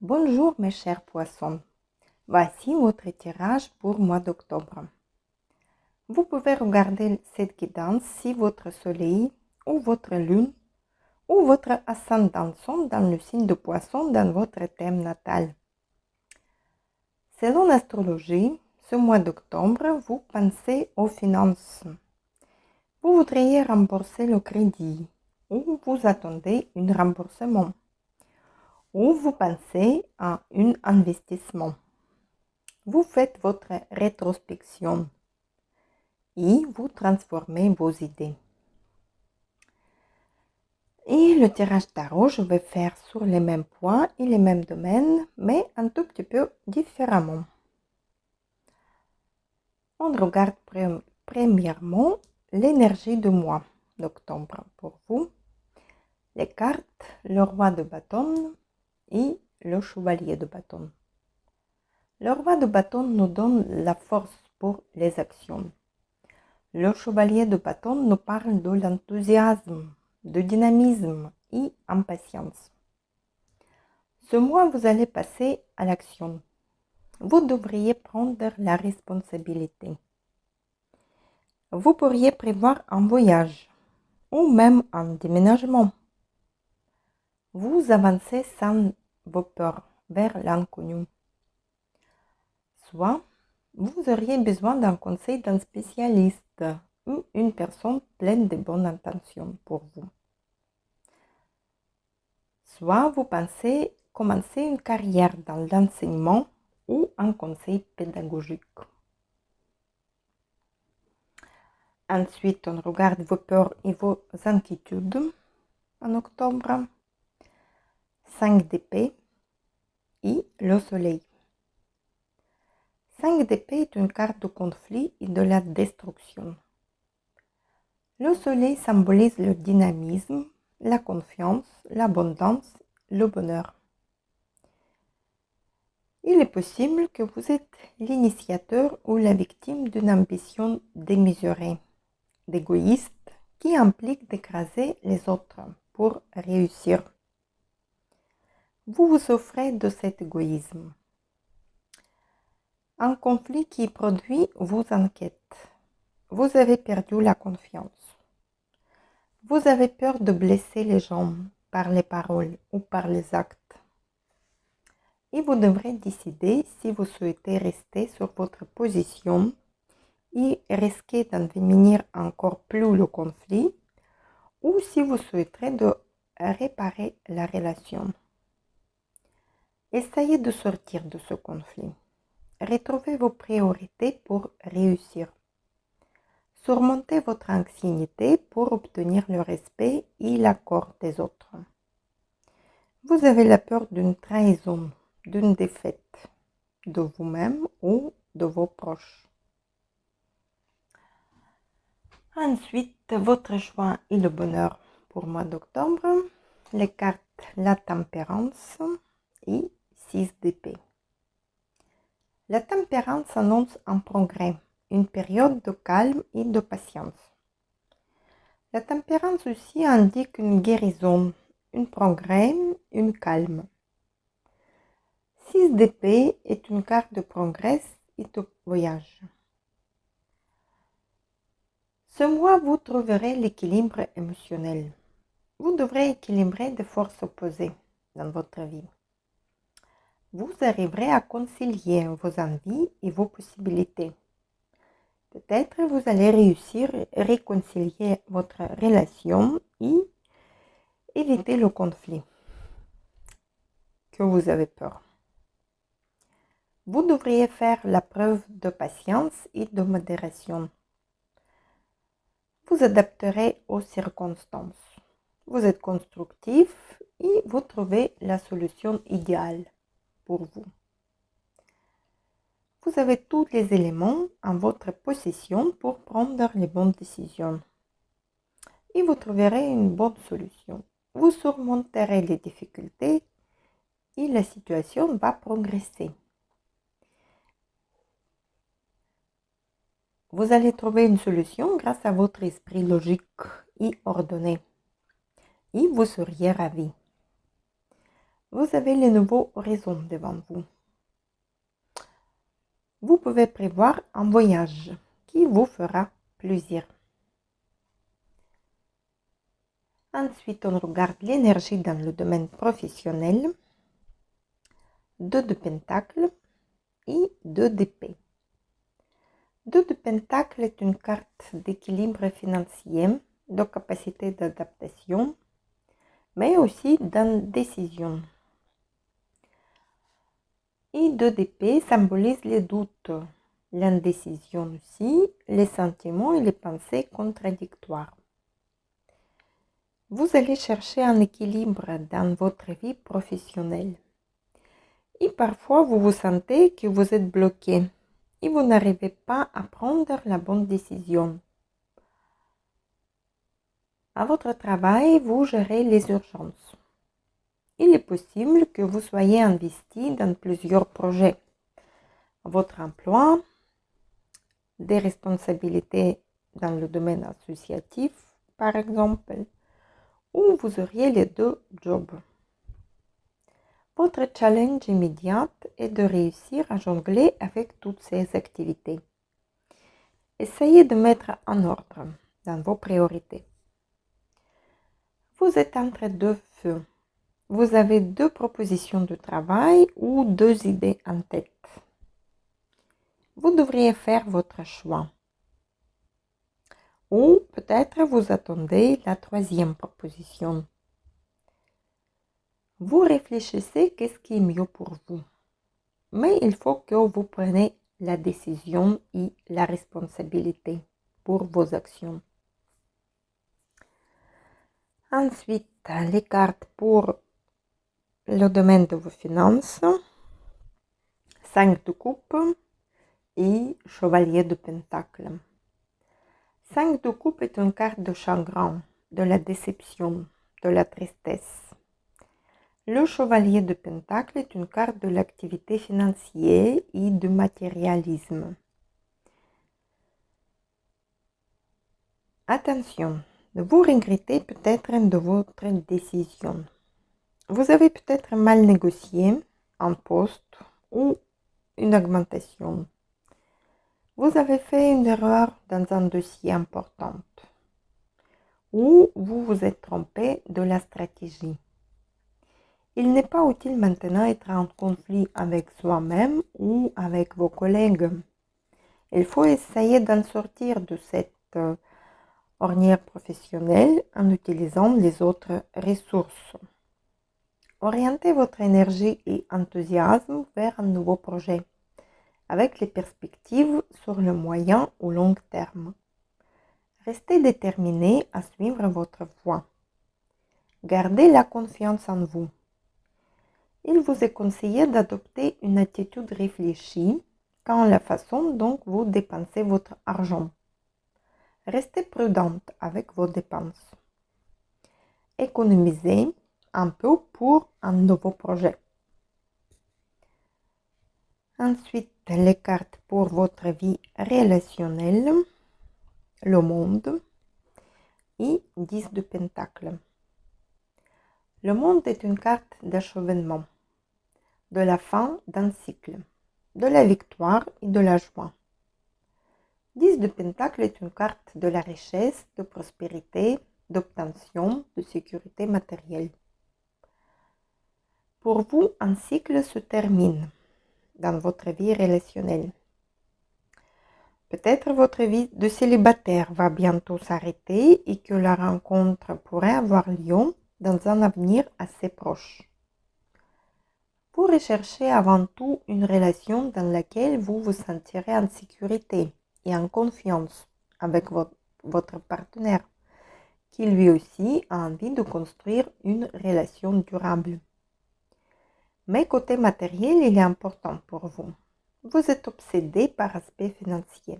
Bonjour mes chers poissons, voici votre tirage pour mois d'octobre. Vous pouvez regarder cette guidance si votre soleil ou votre lune ou votre ascendant sont dans le signe de poisson dans votre thème natal. Selon l'astrologie, ce mois d'octobre, vous pensez aux finances. Vous voudriez rembourser le crédit ou vous attendez un remboursement ou vous pensez à un investissement. Vous faites votre rétrospection et vous transformez vos idées. Et le tirage tarot, je vais faire sur les mêmes points et les mêmes domaines, mais un tout petit peu différemment. On regarde premièrement l'énergie du mois d'octobre pour vous. Les cartes, le roi de bâton et le chevalier de bâton. Le roi de bâton nous donne la force pour les actions. Le chevalier de bâton nous parle de l'enthousiasme, de dynamisme et impatience. Ce mois, vous allez passer à l'action. Vous devriez prendre la responsabilité. Vous pourriez prévoir un voyage ou même un déménagement. Vous avancez sans vos peurs vers l'inconnu. Soit vous auriez besoin d'un conseil d'un spécialiste ou une personne pleine de bonnes intentions pour vous. Soit vous pensez commencer une carrière dans l'enseignement ou un conseil pédagogique. Ensuite, on regarde vos peurs et vos inquiétudes en octobre. 5 d'épée et le soleil. 5 d'épée est une carte de conflit et de la destruction. Le soleil symbolise le dynamisme, la confiance, l'abondance, le bonheur. Il est possible que vous êtes l'initiateur ou la victime d'une ambition démesurée, d'égoïste, qui implique d'écraser les autres pour réussir. Vous vous offrez de cet égoïsme. Un conflit qui produit vous inquiète. Vous avez perdu la confiance. Vous avez peur de blesser les gens par les paroles ou par les actes. Et vous devrez décider si vous souhaitez rester sur votre position et risquer d'envenimer encore plus le conflit ou si vous souhaiterez de réparer la relation. Essayez de sortir de ce conflit. Retrouvez vos priorités pour réussir. Surmontez votre anxiété pour obtenir le respect et l'accord des autres. Vous avez la peur d'une trahison, d'une défaite, de vous-même ou de vos proches. Ensuite, votre joie et le bonheur pour le mois d'octobre. Les cartes la tempérance et 6 d'épée. La tempérance annonce un progrès, une période de calme et de patience. La tempérance aussi indique une guérison, un progrès, une calme. 6 d'épée est une carte de progrès et de voyage. Ce mois, vous trouverez l'équilibre émotionnel. Vous devrez équilibrer des forces opposées dans votre vie. Vous arriverez à concilier vos envies et vos possibilités. Peut-être vous allez réussir à réconcilier votre relation et éviter le conflit que vous avez peur. Vous devriez faire la preuve de patience et de modération. Vous adapterez aux circonstances. Vous êtes constructif et vous trouvez la solution idéale pour vous. Vous avez tous les éléments en votre possession pour prendre les bonnes décisions. Et vous trouverez une bonne solution. Vous surmonterez les difficultés et la situation va progresser. Vous allez trouver une solution grâce à votre esprit logique et ordonné. Et vous seriez ravi. Vous avez les nouveaux horizons devant vous. Vous pouvez prévoir un voyage qui vous fera plaisir. Ensuite, on regarde l'énergie dans le domaine professionnel. 2 de Pentacle et 2 d'épée. 2 de Pentacle est une carte d'équilibre financier, de capacité d'adaptation, mais aussi d'indécision. Et 2 d'épée symbolise les doutes, l'indécision aussi, les sentiments et les pensées contradictoires. Vous allez chercher un équilibre dans votre vie professionnelle. Et parfois, vous vous sentez que vous êtes bloqué et vous n'arrivez pas à prendre la bonne décision. À votre travail, vous gérez les urgences. Il est possible que vous soyez investi dans plusieurs projets. Votre emploi, des responsabilités dans le domaine associatif, par exemple, ou vous auriez les 2 jobs. Votre challenge immédiat est de réussir à jongler avec toutes ces activités. Essayez de mettre en ordre dans vos priorités. Vous êtes entre 2 feux. Vous avez 2 propositions de travail ou 2 idées en tête. Vous devriez faire votre choix. Ou peut-être vous attendez la 3e proposition. Vous réfléchissez qu'est-ce qui est mieux pour vous. Mais il faut que vous preniez la décision et la responsabilité pour vos actions. Ensuite, les cartes pour le domaine de vos finances. 5 de coupe et chevalier de pentacle. 5 de coupe est une carte de chagrin, de la déception, de la tristesse. Le chevalier de pentacle est une carte de l'activité financière et du matérialisme. Attention, vous regrettez peut-être de votre décision. Vous avez peut-être mal négocié un poste ou une augmentation. Vous avez fait une erreur dans un dossier important. Ou vous vous êtes trompé de la stratégie. Il n'est pas utile maintenant d'être en conflit avec soi-même ou avec vos collègues. Il faut essayer d'en sortir de cette ornière professionnelle en utilisant les autres ressources. Orientez votre énergie et enthousiasme vers un nouveau projet, avec les perspectives sur le moyen ou long terme. Restez déterminé à suivre votre voie. Gardez la confiance en vous. Il vous est conseillé d'adopter une attitude réfléchie quant à la façon dont vous dépensez votre argent. Restez prudente avec vos dépenses. Économisez un peu pour un nouveau projet. Ensuite, les cartes pour votre vie relationnelle, le monde et 10 de Pentacle. Le monde est une carte d'achèvement, de la fin d'un cycle, de la victoire et de la joie. 10 de Pentacle est une carte de la richesse, de prospérité, d'obtention, de sécurité matérielle. Pour vous, un cycle se termine dans votre vie relationnelle. Peut-être votre vie de célibataire va bientôt s'arrêter et que la rencontre pourrait avoir lieu dans un avenir assez proche. Vous recherchez avant tout une relation dans laquelle vous vous sentirez en sécurité et en confiance avec votre partenaire, qui lui aussi a envie de construire une relation durable. Mais côté matériel, il est important pour vous. Vous êtes obsédé par l'aspect financier.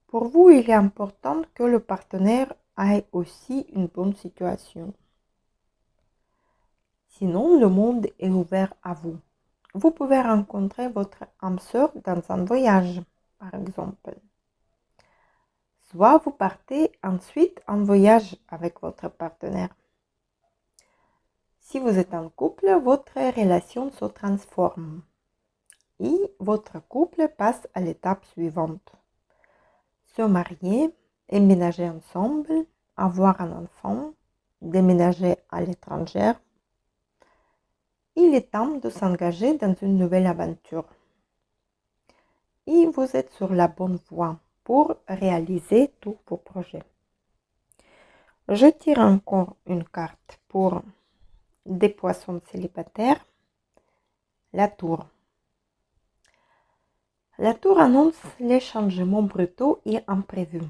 Pour vous, il est important que le partenaire ait aussi une bonne situation. Sinon, le monde est ouvert à vous. Vous pouvez rencontrer votre âme sœur dans un voyage, par exemple. Soit vous partez ensuite en voyage avec votre partenaire. Si vous êtes en couple, votre relation se transforme et votre couple passe à l'étape suivante. Se marier, emménager ensemble, avoir un enfant, déménager à l'étranger. Il est temps de s'engager dans une nouvelle aventure. Et vous êtes sur la bonne voie pour réaliser tous vos projets. Je tire encore une carte pour des poissons célibataires. La tour. La tour annonce les changements brutaux et imprévus.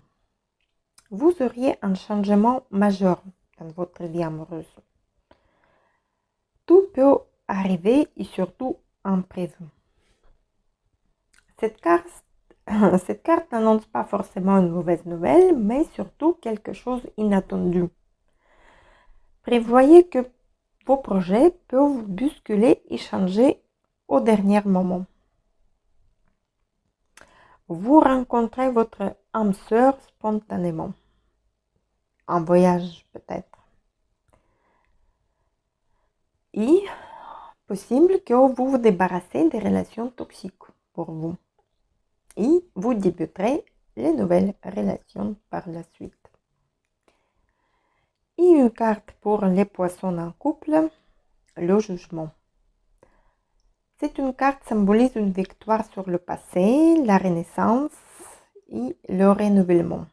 Vous auriez un changement majeur dans votre vie amoureuse. Tout peut arriver et surtout imprévu. Cette carte n'annonce pas forcément une mauvaise nouvelle, mais surtout quelque chose d'inattendu. Prévoyez que vos projets peuvent vous bousculer et changer au dernier moment. Vous rencontrez votre âme sœur spontanément. En voyage peut-être. Et possible que vous vous débarrassez des relations toxiques pour vous. Et vous débuterez les nouvelles relations par la suite. Et une carte pour les poissons en couple, le jugement. C'est une carte symbolise une victoire sur le passé, la renaissance et le renouvellement.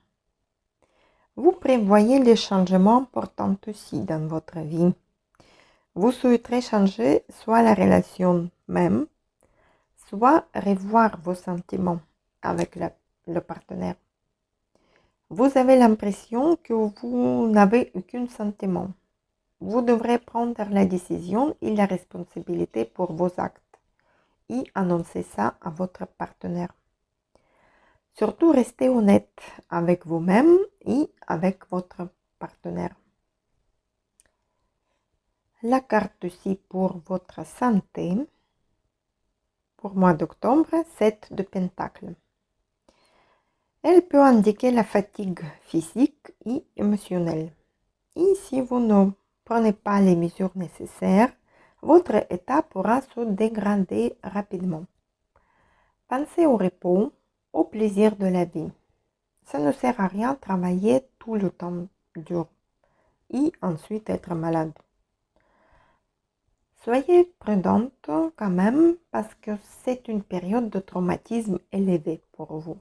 Vous prévoyez les changements importants aussi dans votre vie. Vous souhaiterez changer soit la relation même, soit revoir vos sentiments avec le partenaire. Vous avez l'impression que vous n'avez aucun sentiment. Vous devrez prendre la décision et la responsabilité pour vos actes et annoncer ça à votre partenaire. Surtout, restez honnête avec vous-même et avec votre partenaire. La carte aussi pour votre santé, pour mois d'octobre, 7 de Pentacles. Elle peut indiquer la fatigue physique et émotionnelle. Et si vous ne prenez pas les mesures nécessaires, votre état pourra se dégrader rapidement. Pensez au repos, au plaisir de la vie. Ça ne sert à rien de travailler tout le temps dur et ensuite être malade. Soyez prudente quand même parce que c'est une période de traumatisme élevé pour vous.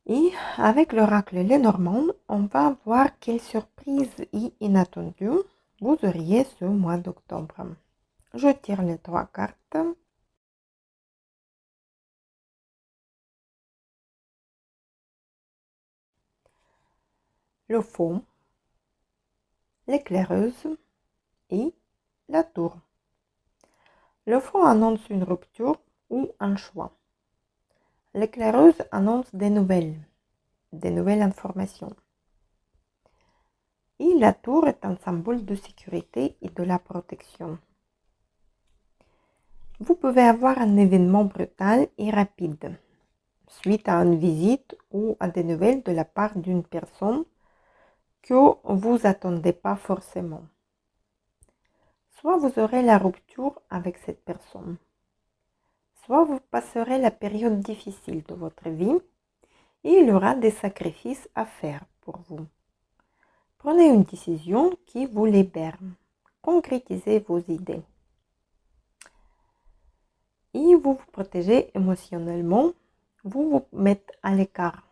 Et avec l'oracle Lenormand, on va voir quelles surprises et inattendues vous auriez ce mois d'octobre. Je tire les 3 cartes. Le fond, l'éclaireuse et la tour. Le fond annonce une rupture ou un choix. L'éclaireuse annonce des nouvelles informations. Et la tour est un symbole de sécurité et de la protection. Vous pouvez avoir un événement brutal et rapide, suite à une visite ou à des nouvelles de la part d'une personne que vous attendez pas forcément. Soit vous aurez la rupture avec cette personne, soit vous passerez la période difficile de votre vie et il y aura des sacrifices à faire pour vous. Prenez une décision qui vous libère. Concrétisez vos idées. Et vous vous protégez émotionnellement. Vous vous mettez à l'écart.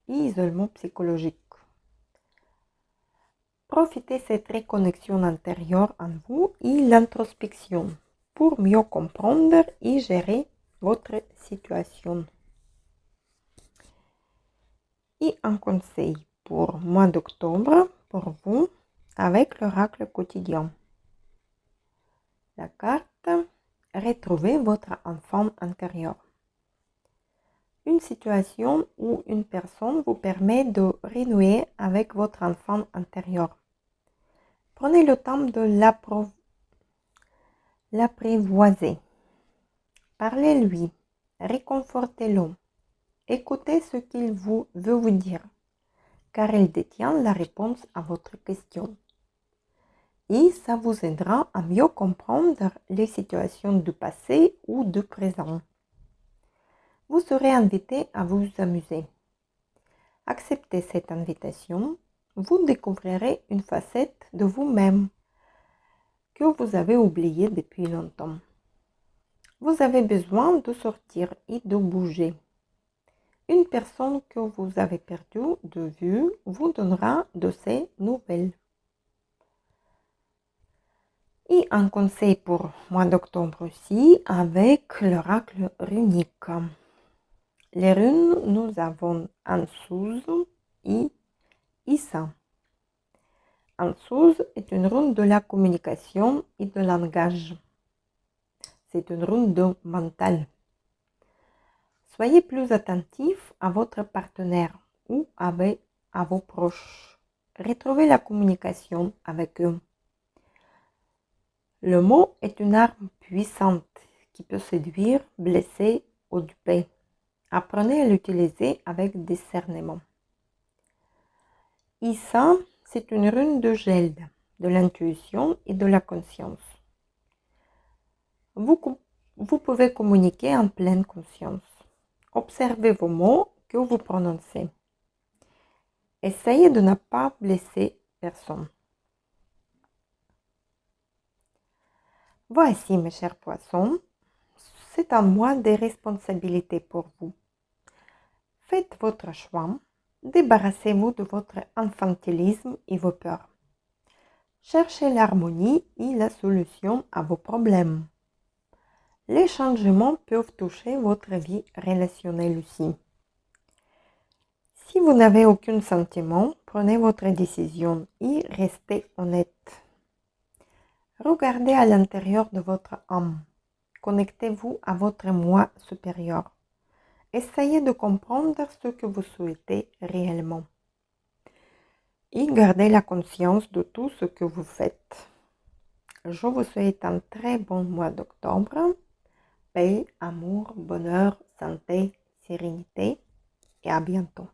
Isolement psychologique. Profitez de cette reconnexion intérieure en vous et l'introspection pour mieux comprendre et gérer votre situation. Et un conseil pour mois d'octobre pour vous avec l'oracle quotidien. La carte Retrouvez votre enfant intérieur. Une situation ou une personne vous permet de renouer avec votre enfant intérieur. Prenez le temps de l'apprivoiser. Parlez-lui, réconfortez-le. Écoutez ce qu'il veut vous dire. car elle détient la réponse à votre question. Et ça vous aidera à mieux comprendre les situations du passé ou du présent. Vous serez invité à vous amuser. Acceptez cette invitation, vous découvrirez une facette de vous-même que vous avez oubliée depuis longtemps. Vous avez besoin de sortir et de bouger. Une personne que vous avez perdue de vue vous donnera de ses nouvelles. Et un conseil pour mois d'octobre aussi avec l'oracle runique. Les runes, nous avons Ansuz et Issa. Ansuz est une rune de la communication et de langage. C'est une rune de mental. Soyez plus attentif à votre partenaire ou à vos proches. Retrouvez la communication avec eux. Le mot est une arme puissante qui peut séduire, blesser ou duper. Apprenez à l'utiliser avec discernement. Issa, c'est une rune de gel, de l'intuition et de la conscience. Vous pouvez communiquer en pleine conscience. Observez vos mots que vous prononcez. Essayez de ne pas blesser personne. Voici, mes chers poissons, c'est un mois de responsabilité pour vous. Faites votre choix, débarrassez-vous de votre infantilisme et vos peurs. Cherchez l'harmonie et la solution à vos problèmes. Les changements peuvent toucher votre vie relationnelle aussi. Si vous n'avez aucun sentiment, prenez votre décision et restez honnête. Regardez à l'intérieur de votre âme. Connectez-vous à votre moi supérieur. Essayez de comprendre ce que vous souhaitez réellement. Et gardez la conscience de tout ce que vous faites. Je vous souhaite un très bon mois d'octobre. Paix, amour, bonheur, santé, sérénité et à bientôt.